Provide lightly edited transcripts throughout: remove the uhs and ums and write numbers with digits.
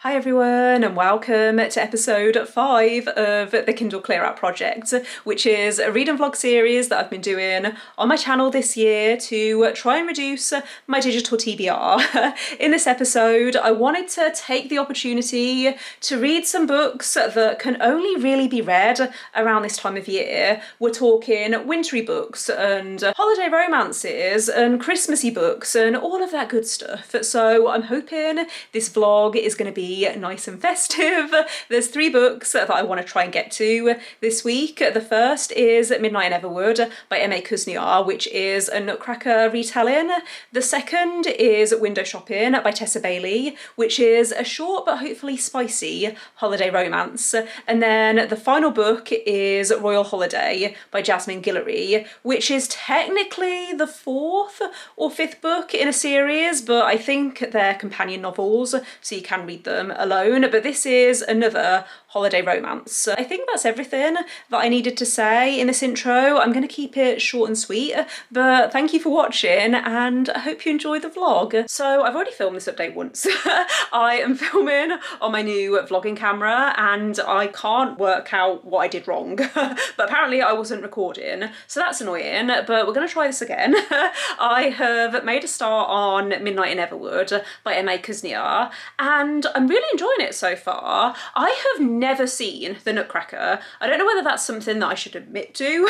Hi everyone and welcome to episode 5 of the Kindle Clearout Project, which is a read and vlog series that I've been doing on my channel this year to try and reduce my digital TBR. In this episode, I wanted to take the opportunity to read some books that can only really be read around this time of year. We're talking wintry books and holiday romances and Christmassy books and all of that good stuff. So I'm hoping this vlog is going to be nice and festive. There's 3 books that I want to try and get to this week. The first is Midnight in Everwood by Kuzniar, which is a Nutcracker retelling. The second is Window Shopping by Tessa, which is a short but hopefully spicy holiday romance. And then the final book is Royal Holiday by Jasmine Guillory, which is technically the 4th or 5th book in a series, but I think they're companion novels, so you can read them alone. But this is another holiday romance. I think that's everything that I needed to say in this intro. I'm going to keep it short and sweet, but thank you for watching and I hope you enjoy the vlog. So I've already filmed this update once. I am filming on my new vlogging camera and I can't work out what I did wrong, but apparently I wasn't recording, so that's annoying, but we're going to try this again. I have made a start on Midnight in Everwood by Kuzniar and I'm really enjoying it so far. I have never seen the Nutcracker. I don't know whether that's something that I should admit to,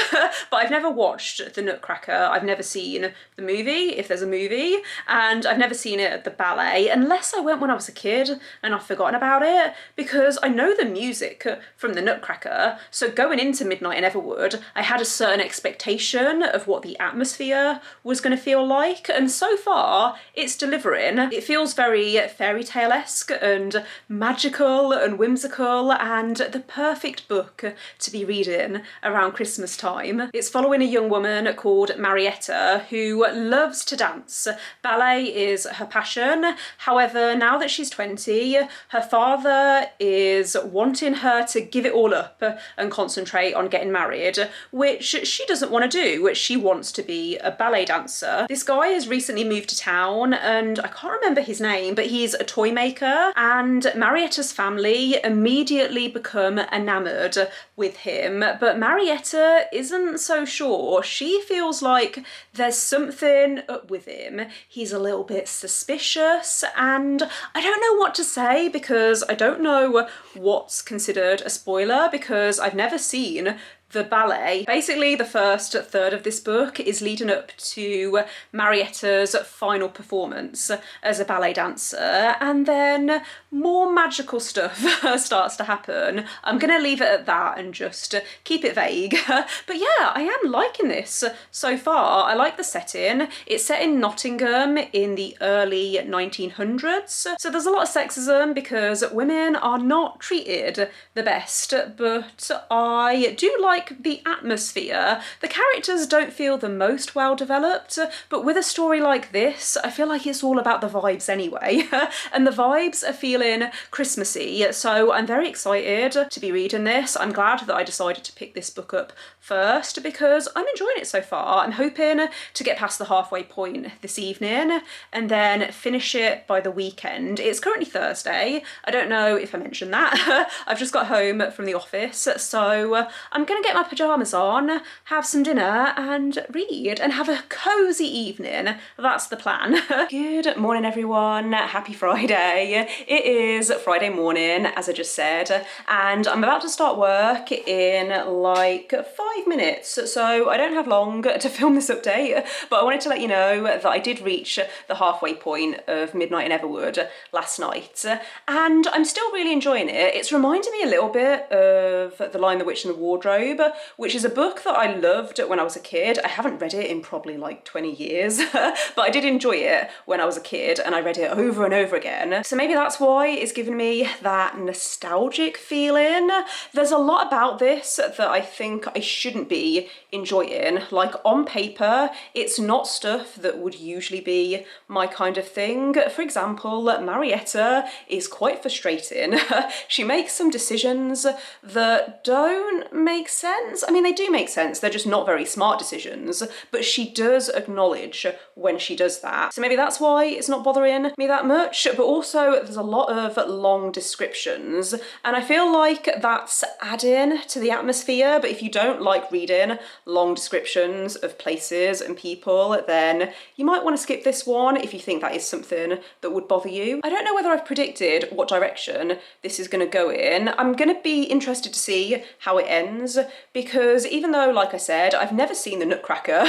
but I've never watched the Nutcracker. I've never seen the movie, if there's a movie, and I've never seen it at the ballet, unless I went when I was a kid and I've forgotten about it, because I know the music from the Nutcracker, so going into Midnight in Everwood, I had a certain expectation of what the atmosphere was going to feel like, and so far it's delivering. It feels very fairy tale-esque and magical and whimsical and the perfect book to be reading around Christmas time. It's following a young woman called Marietta who loves to dance. Ballet is her passion. However, now that she's 20, her father is wanting her to give it all up and concentrate on getting married, which she doesn't want to do, which she wants to be a ballet dancer. This guy has recently moved to town and I can't remember his name, but he's a toy maker, and Marietta's family immediately become enamoured with him, but Marietta isn't so sure. She feels like there's something up with him. He's a little bit suspicious and I don't know what to say because I don't know what's considered a spoiler because I've never seen the ballet. Basically, the first third of this book is leading up to Marietta's final performance as a ballet dancer, and then more magical stuff starts to happen. I'm gonna leave it at that and just keep it vague. But yeah, I am liking this so far. I like the setting. It's set in Nottingham in the early 1900s, so there's a lot of sexism because women are not treated the best, but I do like the atmosphere. The characters don't feel the most well developed, but with a story like this, I feel like it's all about the vibes anyway. And the vibes are feeling Christmassy, so I'm very excited to be reading this. I'm glad that I decided to pick this book up first because I'm enjoying it so far. I'm hoping to get past the halfway point this evening and then finish it by the weekend. It's currently Thursday. I don't know if I mentioned that. I've just got home from the office, so I'm gonna get my pyjamas on, have some dinner and read and have a cozy evening. That's the plan. Good morning everyone, happy Friday. It is Friday morning, as I just said, and I'm about to start work in like 5 minutes, so I don't have long to film this update, but I wanted to let you know that I did reach the halfway point of Midnight in Everwood last night, and I'm still really enjoying it. It's reminding me a little bit of The Lion, the Witch and the Wardrobe, which is a book that I loved when I was a kid. I haven't read it in probably like 20 years, but I did enjoy it when I was a kid and I read it over and over again. So maybe that's why it's given me that nostalgic feeling. There's a lot about this that I think I shouldn't be enjoying. Like on paper, it's not stuff that would usually be my kind of thing. For example, Marietta is quite frustrating. She makes some decisions that don't make sense sense? I mean, they do make sense. They're just not very smart decisions, but she does acknowledge when she does that. So maybe that's why it's not bothering me that much, but also there's a lot of long descriptions, and I feel like that's adding to the atmosphere. But if you don't like reading long descriptions of places and people, then you might want to skip this one if you think that is something that would bother you. I don't know whether I've predicted what direction this is going to go in. I'm going to be interested to see how it ends, because even though, like I said, I've never seen the Nutcracker,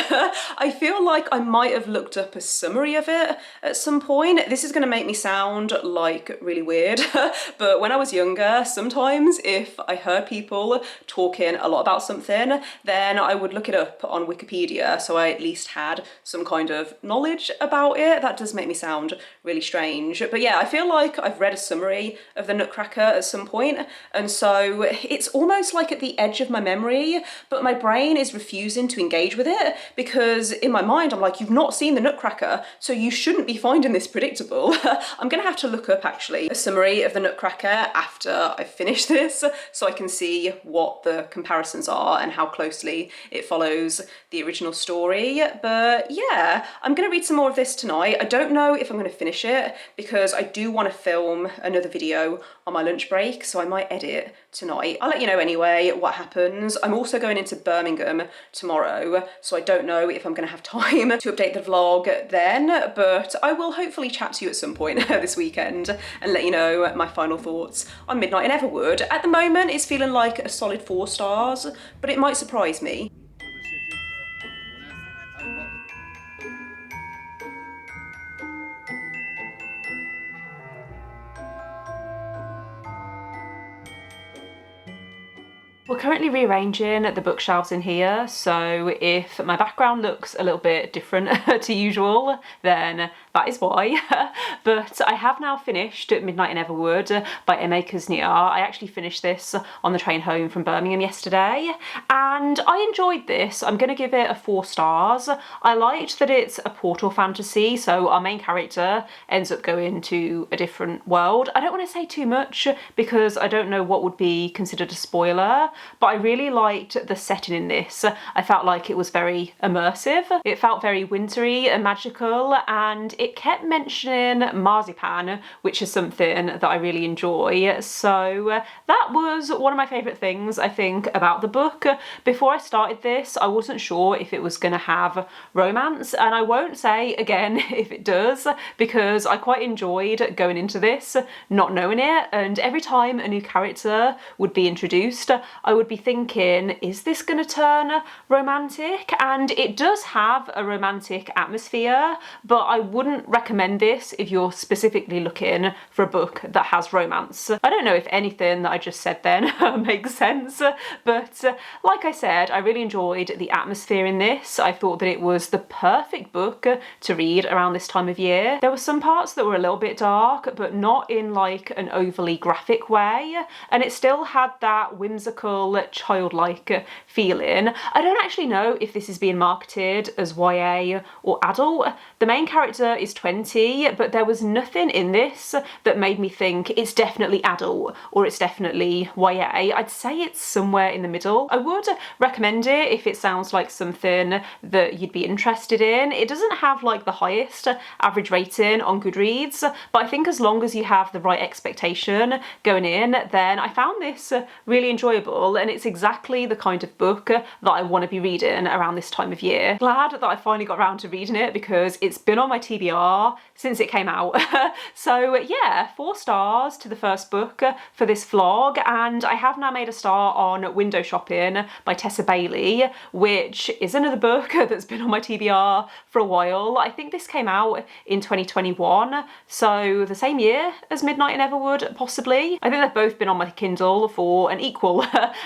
I feel like I might have looked up a summary of it at some point. This is going to make me sound like really weird, but when I was younger, sometimes if I heard people talking a lot about something, then I would look it up on Wikipedia, so I at least had some kind of knowledge about it. That does make me sound really strange, but yeah, I feel like I've read a summary of the Nutcracker at some point, and so it's almost like at the edge of my memory, but my brain is refusing to engage with it, because in my mind I'm like, you've not seen the Nutcracker, so you shouldn't be finding this predictable. I'm gonna have to look up actually a summary of the Nutcracker after I finish this, so I can see what the comparisons are and how closely it follows the original story. But yeah, I'm gonna read some more of this tonight. I don't know if I'm gonna finish it, because I do want to film another video on my lunch break, so I might edit tonight. I'll let you know anyway what happens. I'm also going into Birmingham tomorrow, so I don't know if I'm going to have time to update the vlog then, but I will hopefully chat to you at some point this weekend and let you know my final thoughts on Midnight in Everwood. At the moment, it's feeling like a solid 4 stars, but it might surprise me. We're currently rearranging the bookshelves in here, so if my background looks a little bit different to usual, then that is why. But I have now finished Midnight in Everwood by M.A. Kuzniar. I actually finished this on the train home from Birmingham yesterday, and I enjoyed this. I'm going to give it a 4 stars. I liked that it's a portal fantasy, so our main character ends up going to a different world. I don't want to say too much because I don't know what would be considered a spoiler, but I really liked the setting in this. I felt like it was very immersive. It felt very wintry and magical, and it kept mentioning marzipan, which is something that I really enjoy. So that was one of my favourite things, I think, about the book. Before I started this, I wasn't sure if it was going to have romance, and I won't say again if it does, because I quite enjoyed going into this not knowing it, and every time a new character would be introduced, I would be thinking, is this going to turn romantic? And it does have a romantic atmosphere, but I wouldn't recommend this if you're specifically looking for a book that has romance. I don't know if anything that I just said then makes sense, but like I said, I really enjoyed the atmosphere in this. I thought that it was the perfect book to read around this time of year. There were some parts that were a little bit dark, but not in like an overly graphic way, and it still had that whimsical, childlike feeling. I don't actually know if this is being marketed as YA or adult. The main character is 20, but there was nothing in this that made me think it's definitely adult or it's definitely YA. I'd say it's somewhere in the middle. I would recommend it if it sounds like something that you'd be interested in. It doesn't have like the highest average rating on Goodreads, but I think as long as you have the right expectation going in, then I found this really enjoyable, and it's exactly the kind of book that I want to be reading around this time of year. Glad that I finally got around to reading it, because it's been on my TBR since it came out. So yeah, 4 stars to the first book for this vlog, and I have now made a start on Window Shopping by Tessa Bailey, which is another book that's been on my TBR for a while. I think this came out in 2021, so the same year as Midnight in Everwood, possibly. I think they've both been on my Kindle for an equal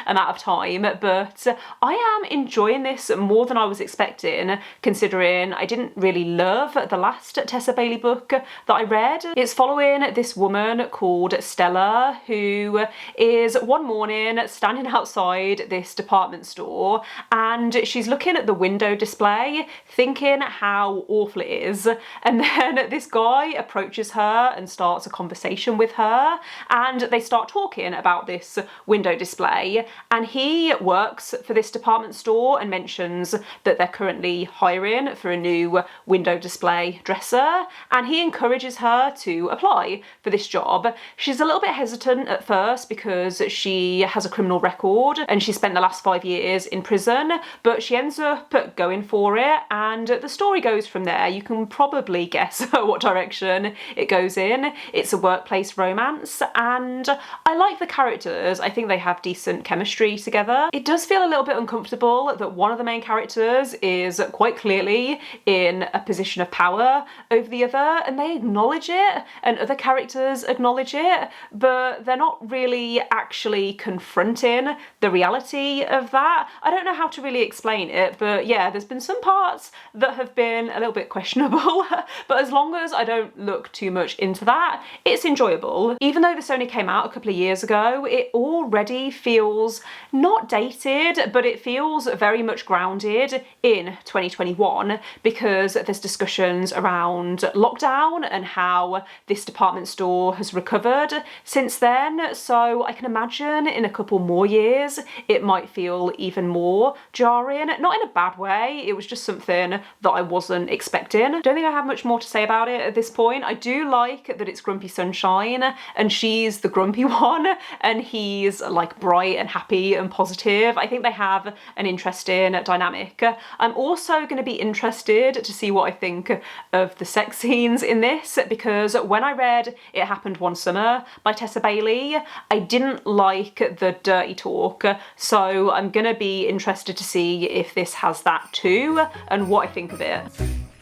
amount of time, but I am enjoying this more than I was expecting, considering I didn't really love the last Tessa Bailey book that I read. It's following this woman called Stella, who is one morning standing outside this department store, and she's looking at the window display thinking how awful it is, and then this guy approaches her and starts a conversation with her, and they start talking about this window display, day, and he works for this department store and mentions that they're currently hiring for a new window display dresser, and he encourages her to apply for this job. She's a little bit hesitant at first because she has a criminal record and she spent the last 5 years in prison, but she ends up going for it, and the story goes from there. You can probably guess what direction it goes in. It's a workplace romance, and I like the characters. I think they have decent chemistry together. It does feel a little bit uncomfortable that one of the main characters is quite clearly in a position of power over the other, and they acknowledge it, and other characters acknowledge it, but they're not really actually confronting the reality of that. I don't know how to really explain it, but yeah, there's been some parts that have been a little bit questionable, but as long as I don't look too much into that, it's enjoyable. Even though this only came out a couple of years ago, it already feels not dated, but it feels very much grounded in 2021 because there's discussions around lockdown and how this department store has recovered since then. So I can imagine in a couple more years it might feel even more jarring. Not in a bad way, it was just something that I wasn't expecting. Don't think I have much more to say about it at this point. I do like that it's Grumpy Sunshine and she's the grumpy one and he's like bright and happy and positive. I think they have an interesting dynamic. I'm also going to be interested to see what I think of the sex scenes in this, because when I read It Happened One Summer by Tessa Bailey, I didn't like the dirty talk, so I'm going to be interested to see if this has that too and what I think of it.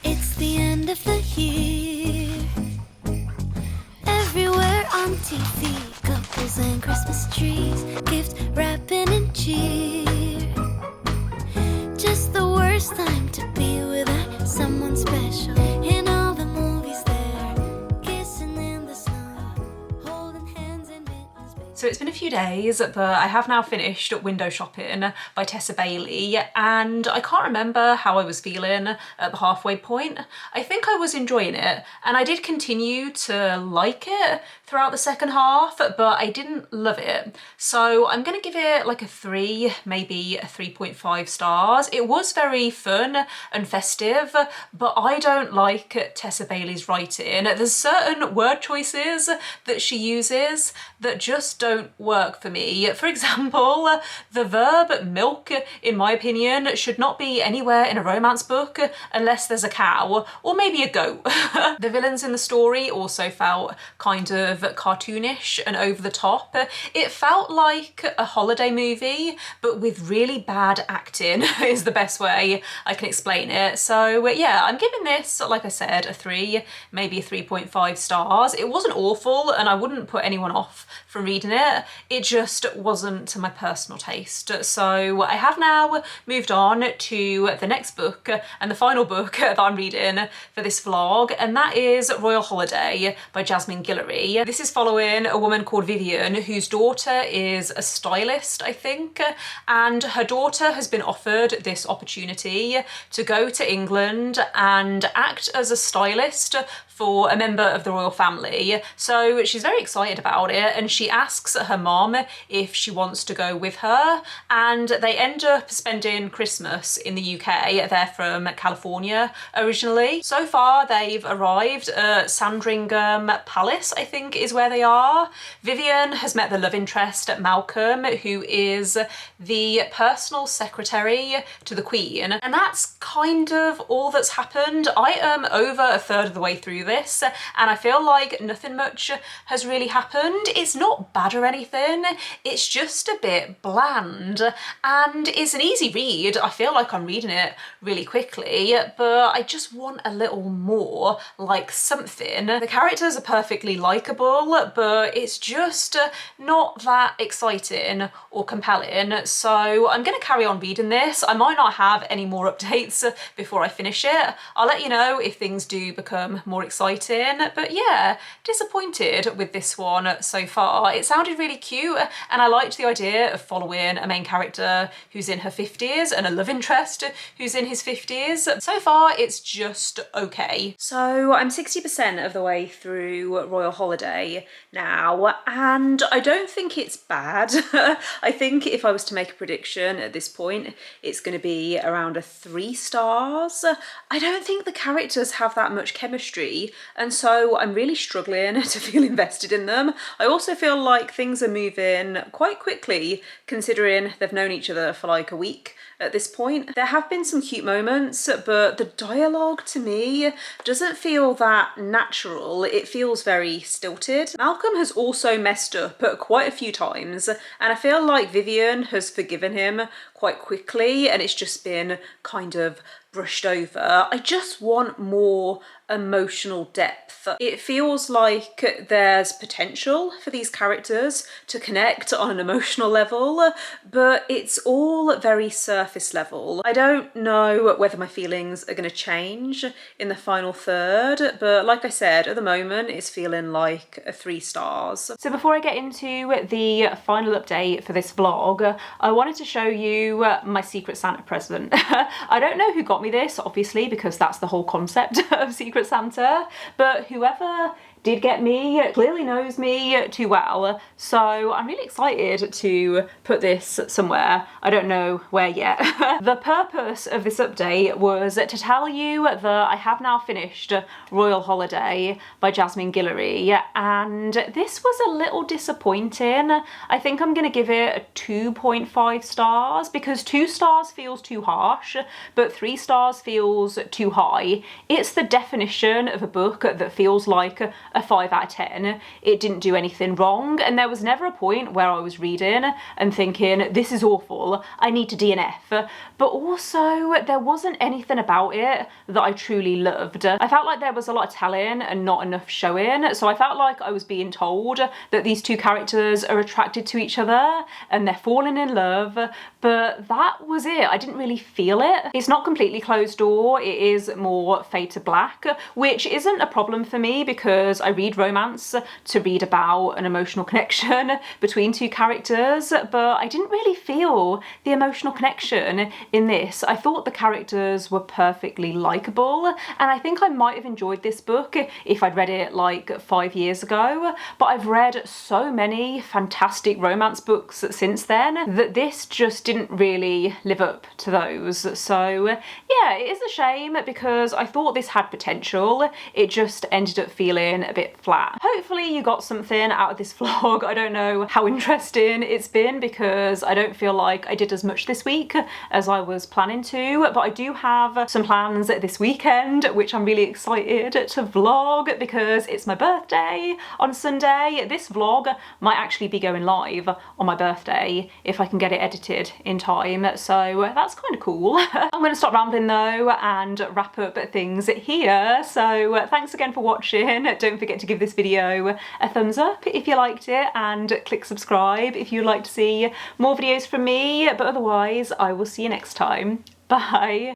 It's the end of the year. Everywhere on TV, couples and Christmas trees, gift wrapping and cheer. Just the worst time to be without someone special. In all the movies there, kissing in the snow, holding hands and mittens. So it's been a few days, but I have now finished Window Shopping by Tessa Bailey, and I can't remember how I was feeling at the halfway point. I think I was enjoying it, and I did continue to like it throughout the second half, but I didn't love it. So I'm going to give it like a 3, maybe a 3.5 stars. It was very fun and festive, but I don't like Tessa Bailey's writing. There's certain word choices that she uses that just don't work for me. For example, the verb milk, in my opinion, should not be anywhere in a romance book unless there's a cow or maybe a goat. The villains in the story also felt kind of cartoonish and over the top. It felt like a holiday movie, but with really bad acting is the best way I can explain it. So yeah, I'm giving this, like I said, a 3, maybe a 3.5 stars. It wasn't awful and I wouldn't put anyone off from reading it. It just wasn't to my personal taste. So I have now moved on to the next book and the final book that I'm reading for this vlog, and that is Royal Holiday by Jasmine Guillory. This is following a woman called Vivian whose daughter is a stylist, I think, and her daughter has been offered this opportunity to go to England and act as a stylist for a member of the royal family. So she's very excited about it and she asks her mom if she wants to go with her, and they end up spending Christmas in the UK. They're from California originally. So far they've arrived at Sandringham Palace, I think is where they are. Vivian has met the love interest Malcolm, who is the personal secretary to the Queen, and that's kind of all that's happened. I am over a third of the way through this and I feel like nothing much has really happened. It's not bad or anything, it's just a bit bland and it's an easy read. I feel like I'm reading it really quickly, but I just want a little more, like something. The characters are perfectly likeable, but it's just not that exciting or compelling. So I'm going to carry on reading this. I might not have any more updates before I finish it. I'll let you know if things do become more exciting exciting. But yeah, disappointed with this one so far. It sounded really cute, and I liked the idea of following a main character who's in her 50s and a love interest who's in his 50s. So far, it's just okay. So I'm 60% of the way through Royal Holiday now, and I don't think it's bad. I think if I was to make a prediction at this point, it's going to be around a 3 stars. I don't think the characters have that much chemistry, and so I'm really struggling to feel invested in them. I also feel like things are moving quite quickly, considering they've known each other for like a week at this point. There have been some cute moments, but the dialogue to me doesn't feel that natural. It feels very stilted. Malcolm has also messed up quite a few times, and I feel like Vivian has forgiven him quite quickly, and it's just been kind of brushed over. I just want more emotional depth. It feels like there's potential for these characters to connect on an emotional level, but it's all very surface level. I don't know whether my feelings are going to change in the final third, but like I said, at the moment it's feeling like a 3 stars. So before I get into the final update for this vlog, I wanted to show you my Secret Santa present. I don't know who got me this, obviously, because that's the whole concept of Secret Santa, but whoever did get me clearly knows me too well, so I'm really excited to put this somewhere. I don't know where yet. The purpose of this update was to tell you that I have now finished Royal Holiday by Jasmine Guillory, and this was a little disappointing. I think I'm gonna give it a 2.5 stars, because 2 stars feels too harsh, but 3 stars feels too high. It's the definition of a book that feels like a 5 out of 10. It didn't do anything wrong, and there was never a point where I was reading and thinking, this is awful, I need to DNF. But also, there wasn't anything about it that I truly loved. I felt like there was a lot of telling and not enough showing, so I felt like I was being told that these 2 characters are attracted to each other and they're falling in love, but that was it. I didn't really feel it. It's not completely closed door, it is more fade to black, which isn't a problem for me because I read romance to read about an emotional connection between 2 characters, but I didn't really feel the emotional connection in this. I thought the characters were perfectly likeable, and I think I might have enjoyed this book if I'd read it like 5 years ago, but I've read so many fantastic romance books since then that this just didn't really live up to those. So yeah, it is a shame because I thought this had potential. It just ended up feeling a bit flat. Hopefully you got something out of this vlog. I don't know how interesting it's been because I don't feel like I did as much this week as I was planning to, but I do have some plans this weekend which I'm really excited to vlog because it's my birthday on Sunday. This vlog might actually be going live on my birthday if I can get it edited in time, so that's kind of cool. I'm going to stop rambling though and wrap up things here, so thanks again for watching. Don't forget to give this video a thumbs up if you liked it, and click subscribe if you'd like to see more videos from me, but otherwise I will see you next time. Bye!